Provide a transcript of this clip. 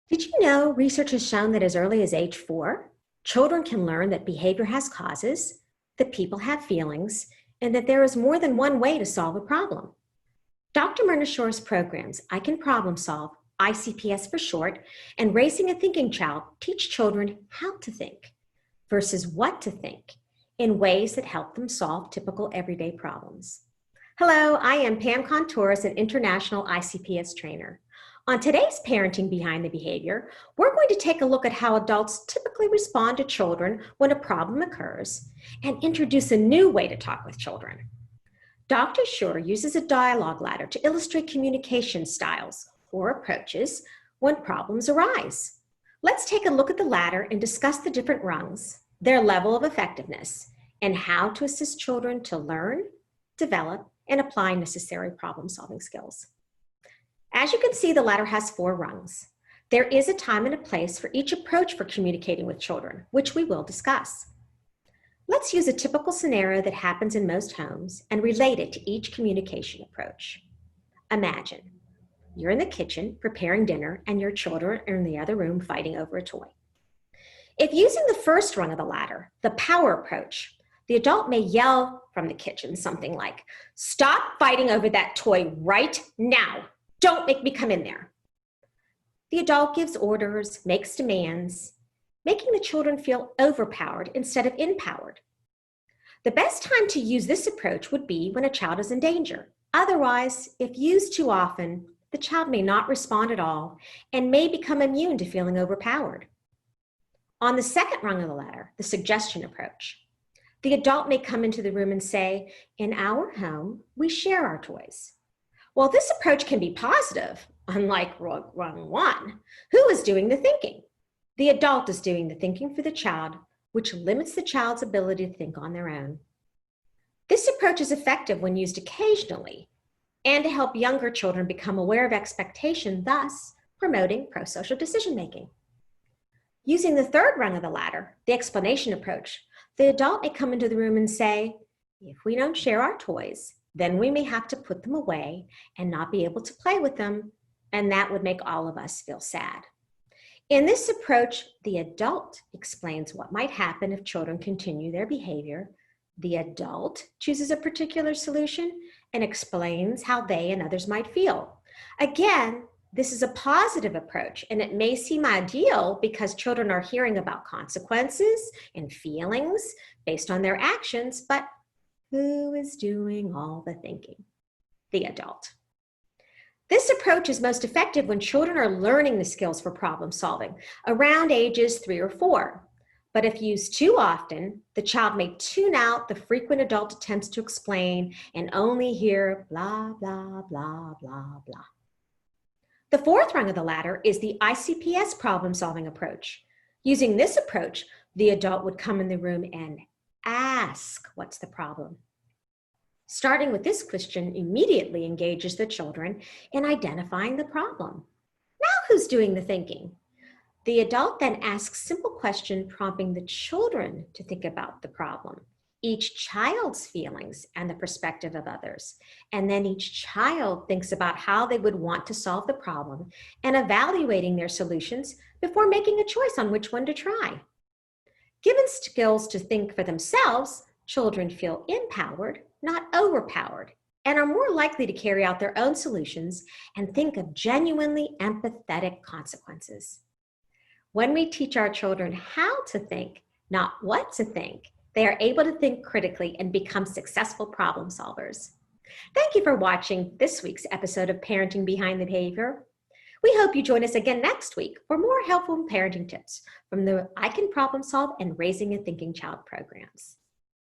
Did you know research has shown that as early as age 4, children can learn that behavior has causes, that people have feelings, and that there is more than one way to solve a problem? Dr. Myrna Shure's programs, I Can Problem Solve, ICPS for short, and Raising a Thinking Child teach children how to think versus what to think in ways that help them solve typical everyday problems. Hello, I am Pam Countouris, an international ICPS trainer. On today's Parenting Behind the Behavior, we're going to take a look at how adults typically respond to children when a problem occurs and introduce a new way to talk with children. Dr. Shure uses a dialogue ladder to illustrate communication styles or approaches when problems arise. Let's take a look at the ladder and discuss the different rungs, their level of effectiveness, and how to assist children to learn, develop, and apply necessary problem-solving skills. As you can see, the ladder has 4 rungs. There is a time and a place for each approach for communicating with children, which we will discuss. Let's use a typical scenario that happens in most homes and relate it to each communication approach. Imagine you're in the kitchen preparing dinner and your children are in the other room fighting over a toy. If using the first rung of the ladder, the power approach, the adult may yell from the kitchen something like, "Stop fighting over that toy right now. Don't make me come in there." The adult gives orders, makes demands, making the children feel overpowered instead of empowered. The best time to use this approach would be when a child is in danger. Otherwise, if used too often, the child may not respond at all and may become immune to feeling overpowered. On the second rung of the ladder, the suggestion approach, the adult may come into the room and say, "In our home, we share our toys." While this approach can be positive, unlike rung 1, who is doing the thinking? The adult is doing the thinking for the child, which limits the child's ability to think on their own. This approach is effective when used occasionally and to help younger children become aware of expectation, thus promoting pro-social decision-making. Using the third rung of the ladder, the explanation approach, the adult may come into the room and say, "If we don't share our toys, then we may have to put them away and not be able to play with them, and that would make all of us feel sad." In this approach, the adult explains what might happen if children continue their behavior. The adult chooses a particular solution and explains how they and others might feel. Again, this is a positive approach, and it may seem ideal because children are hearing about consequences and feelings based on their actions, but who is doing all the thinking? The adult. This approach is most effective when children are learning the skills for problem solving around ages 3 or 4. But if used too often, the child may tune out the frequent adult attempts to explain and only hear blah, blah, blah, blah, blah. The fourth rung of the ladder is the ICPS problem solving approach. Using this approach, the adult would come in the room and ask, "What's the problem?" Starting with this question immediately engages the children in identifying the problem. Now who's doing the thinking? The adult then asks simple questions prompting the children to think about the problem, each child's feelings and the perspective of others. And then each child thinks about how they would want to solve the problem and evaluating their solutions before making a choice on which one to try. Given skills to think for themselves, children feel empowered, not overpowered, and are more likely to carry out their own solutions and think of genuinely empathetic consequences. When we teach our children how to think, not what to think, they are able to think critically and become successful problem solvers. Thank you for watching this week's episode of Parenting Behind the Behavior. We hope you join us again next week for more helpful parenting tips from the I Can Problem Solve and Raising a Thinking Child programs.